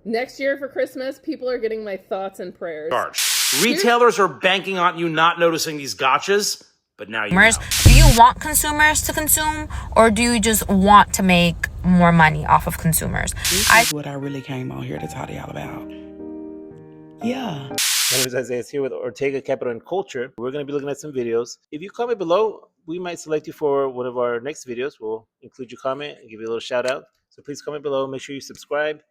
Next year for Christmas, people are getting my thoughts and prayers. Retailers are banking on you not noticing these gotchas, but now you know. Do you want consumers to consume, or do you just want to make more money off of consumers? This is what I really came on here to talk to y'all about. Yeah. My name is Isaiah here with Ortega Capital and Culture. We're going to be looking at some videos. If you comment below, we might select you for one of our next videos. We'll include your comment and give you a little shout out. So please comment below. Make sure you subscribe.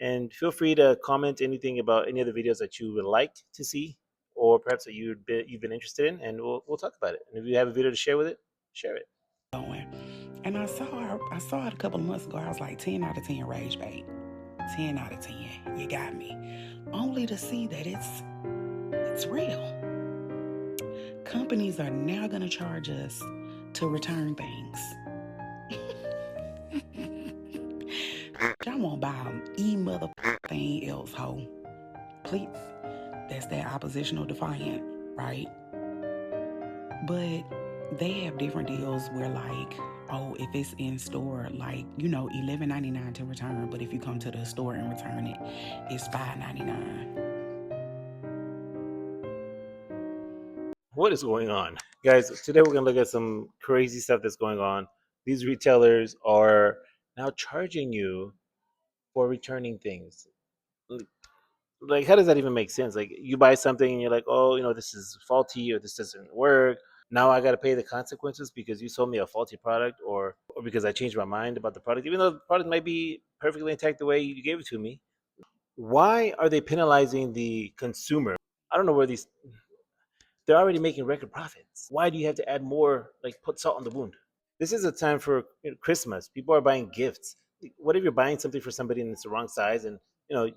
And feel free to comment anything about any of the videos that you would like to see, or perhaps that you've been interested in, and we'll talk about it. And if you have a video to share with it, share it. And I saw it a couple of months ago. I was like, 10 out of 10 rage bait. 10 out of 10. You got me. Only to see that it's real. Companies are now going to charge us to return things. I won't buy mother thing else, ho. Please. That's that oppositional defiant, right? But they have different deals where, like, oh, if it's in store, like, $11.99 to return, but if you come to the store and return it, it's $5.99. What is going on? Guys, today we're going to look at some crazy stuff that's going on. These retailers are now charging you for returning things. Like, how does that even make sense? Like, you buy something and you're like, oh, this is faulty, or this doesn't work. Now I got to pay the consequences because you sold me a faulty product, or because I changed my mind about the product, even though the product might be perfectly intact the way you gave it to me. Why are they penalizing the consumer? I don't know where they're already making record profits. Why do you have to add more, like put salt on the wound? This is a time for Christmas. People are buying gifts. What if you're buying something for somebody and it's the wrong size, and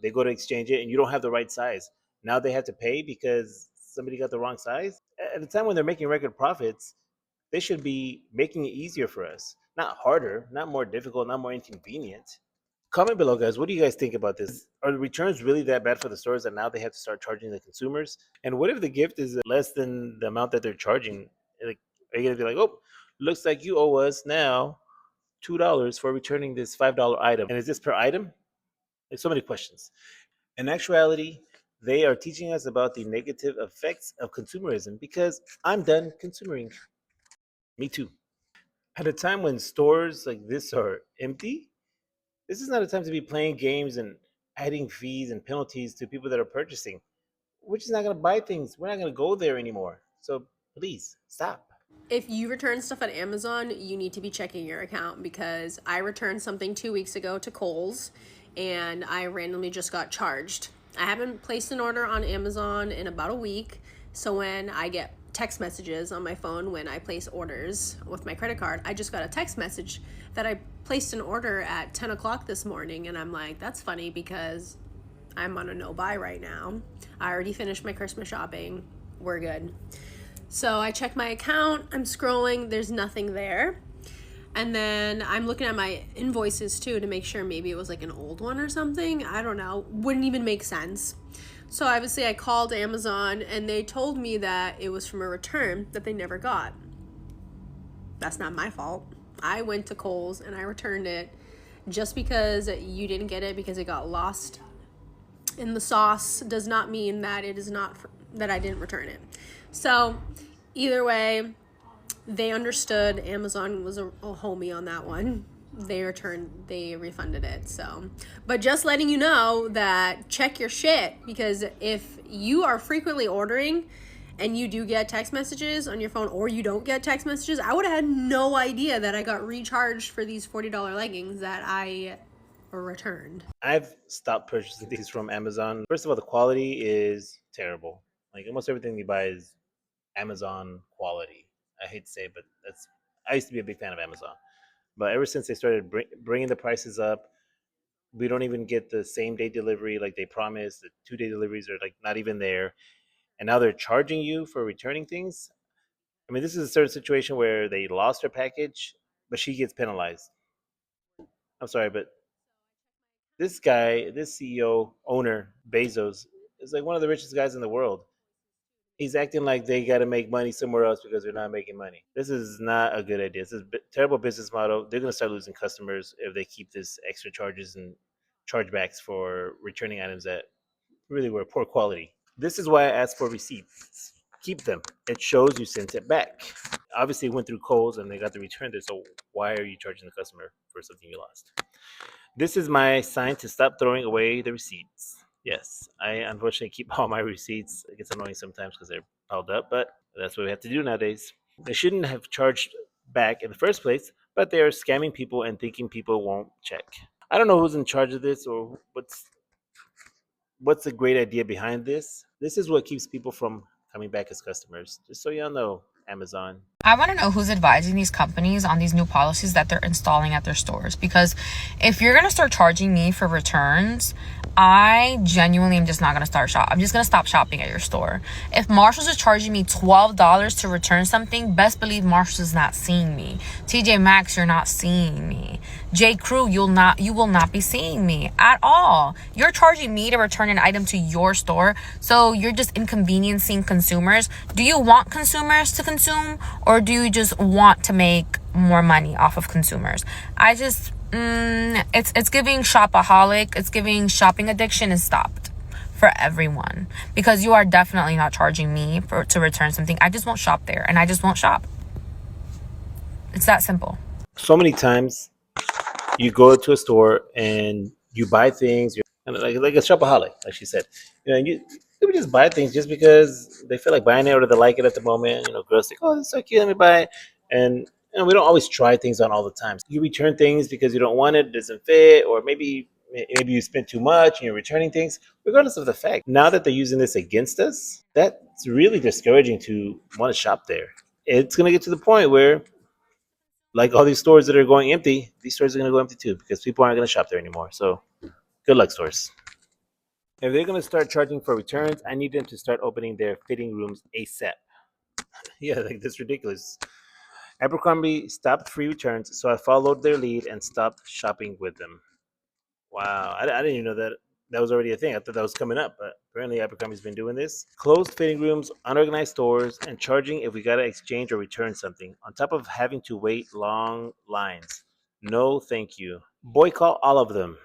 they go to exchange it and you don't have the right size? Now they have to pay because somebody got the wrong size? At the time when they're making record profits, they should be making it easier for us, not harder, not more difficult, not more inconvenient. Comment below, guys. What do you guys think about this? Are the returns really that bad for the stores that now they have to start charging the consumers? And what if the gift is less than the amount that they're charging? Like, are you gonna be like, oh, looks like you owe us now $2 for returning this $5 item? And is this per item? There's so many questions. In actuality, they are teaching us about the negative effects of consumerism, because I'm done consumering. Me too. At a time when stores like this are empty, this is not a time to be playing games and adding fees and penalties to people that are purchasing. We're just not going to buy things. We're not going to go there anymore. So please stop. If you return stuff at Amazon, you need to be checking your account, because I returned something 2 weeks ago to Kohl's and I randomly just got charged. I haven't placed an order on Amazon in about a week, so when I get text messages on my phone when I place orders with my credit card, I just got a text message that I placed an order at 10 o'clock this morning, and I'm like, that's funny because I'm on a no-buy right now. I already finished my Christmas shopping. We're good. So I check my account, I'm scrolling, there's nothing there. And then I'm looking at my invoices too to make sure maybe it was like an old one or something. I don't know. Wouldn't even make sense. So obviously I called Amazon and they told me that it was from a return that they never got. That's not my fault. I went to Kohl's and I returned it. Just because you didn't get it because it got lost in the sauce does not mean that it is not that I didn't return it. So either way, they understood. Amazon was a homie on that one. They refunded it. So, but just letting you know that check your shit, because if you are frequently ordering and you do get text messages on your phone, or you don't get text messages, I would have had no idea that I got recharged for these $40 leggings that I returned. I've stopped purchasing these from Amazon. First of all, the quality is terrible. Like, almost everything you buy is Amazon quality. I hate to say it, but I used to be a big fan of Amazon. But ever since they started bringing the prices up, we don't even get the same day delivery like they promised. The 2-day deliveries are like not even there. And now they're charging you for returning things. I mean, this is a certain situation where they lost her package, but she gets penalized. I'm sorry, but this guy, this CEO, owner, Bezos, is like one of the richest guys in the world. He's acting like they got to make money somewhere else because they're not making money. This is not a good idea. This is a terrible business model. They're going to start losing customers if they keep this extra charges and chargebacks for returning items that really were poor quality. This is why I asked for receipts. Keep them. It shows you sent it back. Obviously, it went through Kohl's and they got the return there. So why are you charging the customer for something you lost? This is my sign to stop throwing away the receipts. Yes, I unfortunately keep all my receipts. It gets annoying sometimes because they're piled up, but that's what we have to do nowadays. They shouldn't have charged back in the first place, but they are scamming people and thinking people won't check. I don't know who's in charge of this or what's the great idea behind this. This is what keeps people from coming back as customers. Just so y'all know, Amazon. I want to know who's advising these companies on these new policies that they're installing at their stores. Because if you're going to start charging me for returns, I genuinely am just not going to start shop. I'm just going to stop shopping at your store. If Marshalls is charging me $12 to return something, best believe Marshalls is not seeing me. TJ Maxx, you're not seeing me. J. Crew, you will not be seeing me at all. You're charging me to return an item to your store, so you're just inconveniencing consumers. Do you want consumers to consume, or do you just want to make more money off of consumers? It's giving shopaholic. It's giving shopping addiction is stopped for everyone, because you are definitely not charging me to return something. I just won't shop there, and I just won't shop. It's that simple. So many times you go to a store and you buy things, and like a shopaholic, like she said. You people just buy things just because they feel like buying it or they like it at the moment. Girls think, oh, this is so cute, let me buy it. And we don't always try things on all the time. You return things because you don't want it, it doesn't fit, or maybe you spent too much and you're returning things, regardless of the fact. Now that they're using this against us, that's really discouraging to want to shop there. It's going to get to the point where, like all these stores that are going empty, these stores are going to go empty too because people aren't going to shop there anymore. So good luck, stores. If they're going to start charging for returns, I need them to start opening their fitting rooms ASAP. Yeah, like that's ridiculous. Abercrombie stopped free returns, so I followed their lead and stopped shopping with them. Wow, I didn't even know that was already a thing. I thought that was coming up, but apparently Abercrombie's been doing this. Closed fitting rooms, unorganized stores, and charging if we got to exchange or return something, on top of having to wait long lines. No, thank you. Boycott all of them.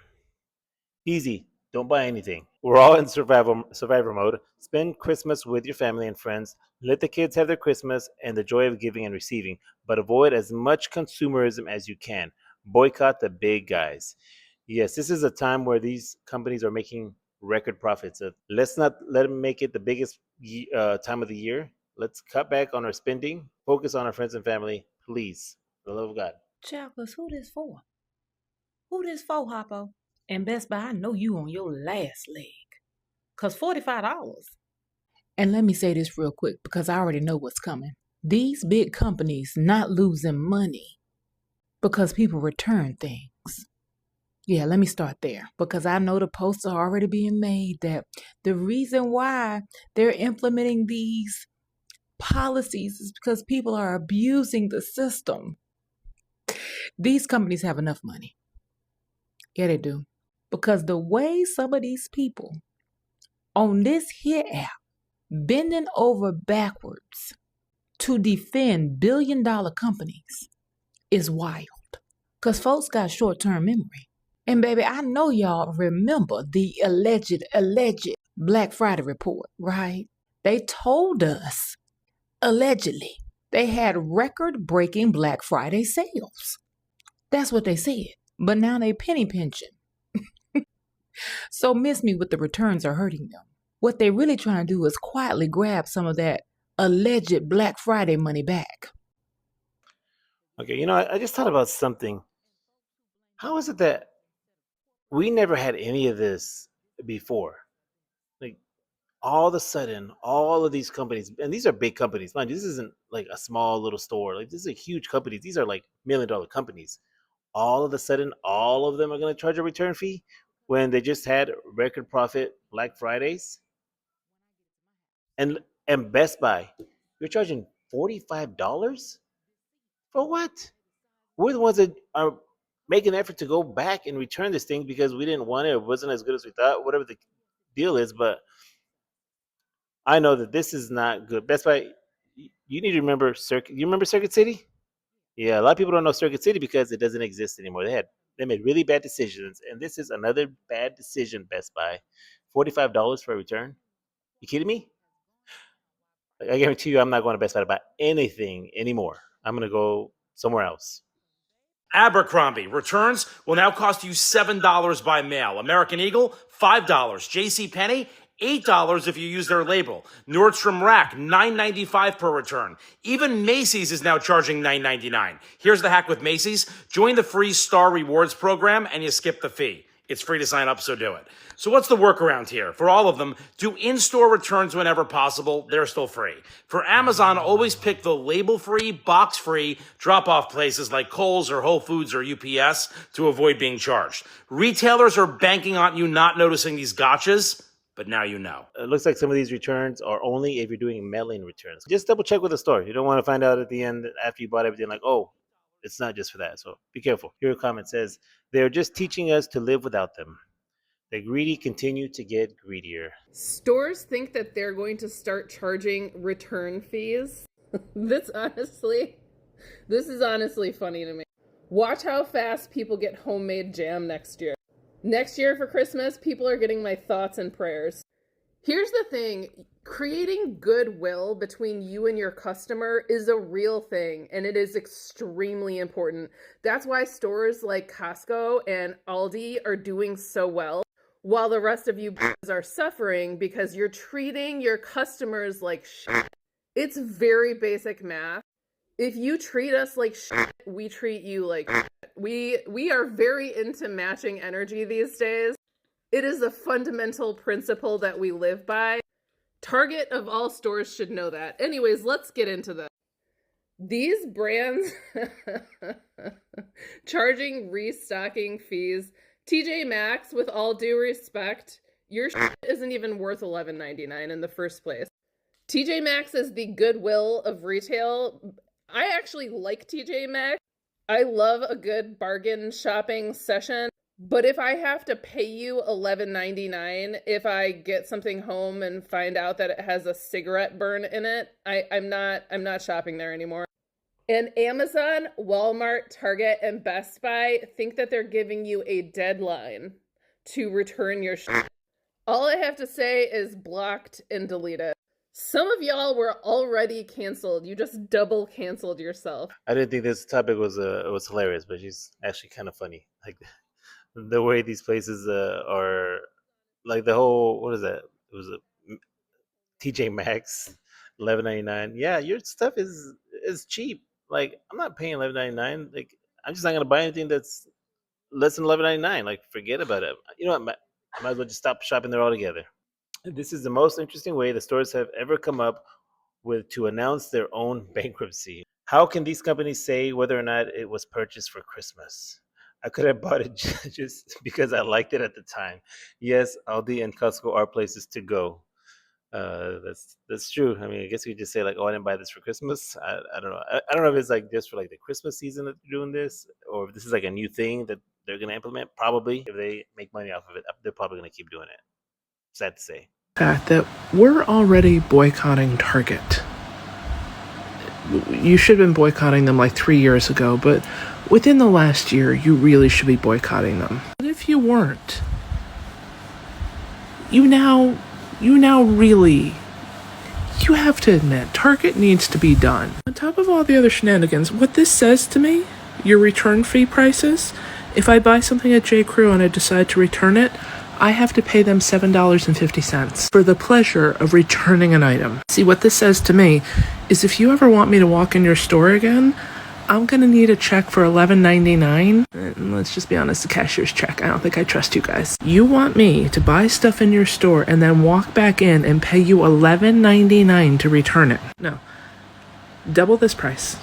Easy. Don't buy anything. We're all in survivor mode. Spend Christmas with your family and friends. Let the kids have their Christmas and the joy of giving and receiving, but avoid as much consumerism as you can. Boycott the big guys. Yes, this is a time where these companies are making record profits. Let's not let them make it the biggest time of the year. Let's cut back on our spending. Focus on our friends and family, please. For the love of God. Child, who this for? Who this for, Hoppo? And Best Buy, I know you on your last leg. Because $45. And let me say this real quick, because I already know what's coming. These big companies not losing money because people return things. Yeah, let me start there, because I know the posts are already being made that the reason why they're implementing these policies is because people are abusing the system. These companies have enough money. Yeah, they do. Because the way some of these people on this here app bending over backwards to defend billion-dollar companies is wild. Because folks got short-term memory. And baby, I know y'all remember the alleged Black Friday report, right? They told us, allegedly, they had record-breaking Black Friday sales. That's what they said. But now they penny pinching. So miss me with the returns are hurting them. What they really trying to do is quietly grab some of that alleged Black Friday money back. Okay, I just thought about something. How is it that we never had any of this before? Like, all of a sudden, all of these companies, and these are big companies, mind you, this isn't like a small little store. Like, this is a huge company. These are like $1 million companies. All of a sudden, all of them are going to charge a return fee when they just had record profit Black Fridays. And Best Buy, you're charging $45 for what? We're the ones that are making an effort to go back and return this thing because we didn't want it. It wasn't as good as we thought, whatever the deal is. But I know that this is not good. Best Buy, you need to remember Circuit. You remember Circuit City? Yeah, a lot of people don't know Circuit City because it doesn't exist anymore. They They made really bad decisions, and this is another bad decision. Best Buy, $45 for a return. You kidding me? I guarantee you, I'm not going to Best Buy to buy anything anymore. I'm going to go somewhere else. Abercrombie returns will now cost you $7 by mail. American Eagle, $5. JCPenney, $8 if you use their label. Nordstrom Rack, $9.95 per return. Even Macy's is now charging $9.99. Here's the hack with Macy's. Join the free Star Rewards program and you skip the fee. It's free to sign up, so do it. So what's the workaround here? For all of them, do in-store returns whenever possible. They're still free. For Amazon, always pick the label-free, box-free drop-off places like Kohl's or Whole Foods or UPS to avoid being charged. Retailers are banking on you not noticing these gotchas, but now you know. It looks like some of these returns are only if you're doing mail-in returns. Just double check with the store. You don't want to find out at the end after you bought everything like, oh, it's not just for that. So be careful. Here a comment says, they're just teaching us to live without them. The greedy continue to get greedier. Stores think that they're going to start charging return fees. This is honestly funny to me. Watch how fast people get homemade jam next year. Next year for Christmas, people are getting my thoughts and prayers. Here's the thing, creating goodwill between you and your customer is a real thing, and it is extremely important. That's why stores like Costco and Aldi are doing so well, while the rest of you are suffering because you're treating your customers like shit. It's very basic math. If you treat us like shit, we treat you like shit. We are very into matching energy these days. It is a fundamental principle that we live by. Target of all stores should know that. Anyways, let's get into this. These brands charging restocking fees. TJ Maxx, with all due respect, your shit isn't even worth $11.99 in the first place. TJ Maxx is the goodwill of retail. I actually like TJ Maxx. I love a good bargain shopping session. But if I have to pay you $11.99 if I get something home and find out that it has a cigarette burn in it, I'm not shopping there anymore. And Amazon, Walmart, Target, and Best Buy think that they're giving you a deadline to return your shit. All I have to say is blocked and deleted. Some of y'all were already canceled. You just double canceled yourself. I didn't think this topic was hilarious, but she's actually kind of funny. Like the way these places are, like the whole, what is that? It was a TJ Maxx, $11.99. Yeah, your stuff is cheap. Like I'm not paying $11.99. Like I'm just not gonna buy anything that's less than $11.99. Like forget about it. You know what? I might as well just stop shopping there altogether. This is the most interesting way the stores have ever come up with to announce their own bankruptcy. How can these companies say whether or not it was purchased for Christmas? I could have bought it just because I liked it at the time. Yes, Aldi and Costco are places to go. That's true. I mean, I guess you could just say like, "Oh, I didn't buy this for Christmas." I don't know. I don't know if it's like just for like the Christmas season that they're doing this, or if this is like a new thing that they're gonna implement. Probably, if they make money off of it, they're probably gonna keep doing it. Sad to say. Fact that we're already boycotting Target. You should have been boycotting them like 3 years ago, but within the last year, you really should be boycotting them. But if you weren't, you now really, you have to admit, Target needs to be done. On top of all the other shenanigans, what this says to me, your return fee prices, if I buy something at J. Crew and I decide to return it, I have to pay them $7.50 for the pleasure of returning an item. See, what this says to me is if you ever want me to walk in your store again, I'm gonna need a check for $11.99. And let's just be honest, a cashier's check. I don't think I trust you guys. You want me to buy stuff in your store and then walk back in and pay you $11.99 to return it? No. Double this price.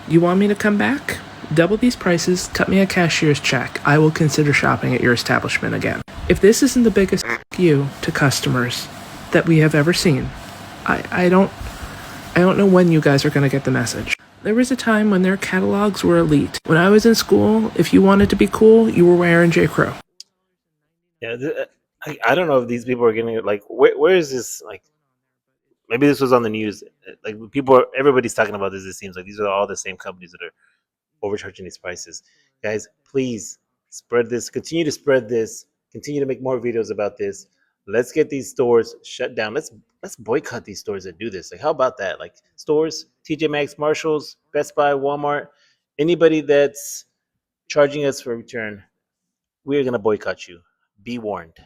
You want me to come back? Double these prices, cut me a cashier's check. I will consider shopping at your establishment again. If this isn't the biggest you to customers that we have ever seen, I don't know when you guys are going to get the message. There was a time when their catalogs were elite. When I was in school, if you wanted to be cool, you were wearing J. Crew. Yeah, I don't know if these people are getting it. Like, where is this? Like, maybe this was on the news. Like, everybody's talking about this. It seems like these are all the same companies that are overcharging these prices. Guys, please Spread this, continue to spread this, continue to make more videos about this. Let's get these stores shut down. Let's boycott these stores that do this. Like, how about that? Like stores, TJ Maxx, Marshalls, Best Buy, Walmart, anybody that's charging us for return, we're gonna boycott you. Be warned.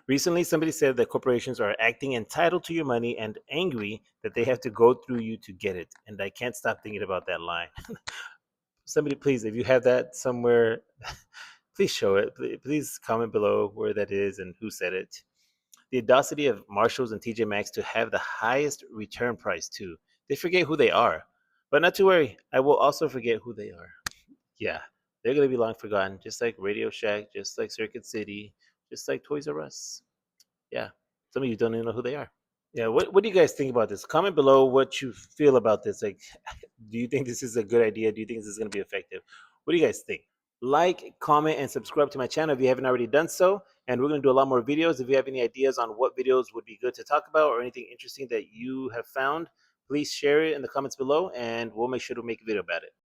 Recently, somebody said that corporations are acting entitled to your money and angry that they have to go through you to get it. And I can't stop thinking about that line. Somebody, please, if you have that somewhere, please show it. Please comment below where that is and who said it. The audacity of Marshalls and TJ Maxx to have the highest return price, too. They forget who they are. But not to worry, I will also forget who they are. Yeah, they're going to be long forgotten, just like Radio Shack, just like Circuit City, just like Toys R Us. Yeah, some of you don't even know who they are. Yeah, what do you guys think about this? Comment below what you feel about this. Like, do you think this is a good idea? Do you think this is going to be effective? What do you guys think? Like, comment, and subscribe to my channel if you haven't already done so. And we're going to do a lot more videos. If you have any ideas on what videos would be good to talk about or anything interesting that you have found, please share it in the comments below, and we'll make sure to make a video about it.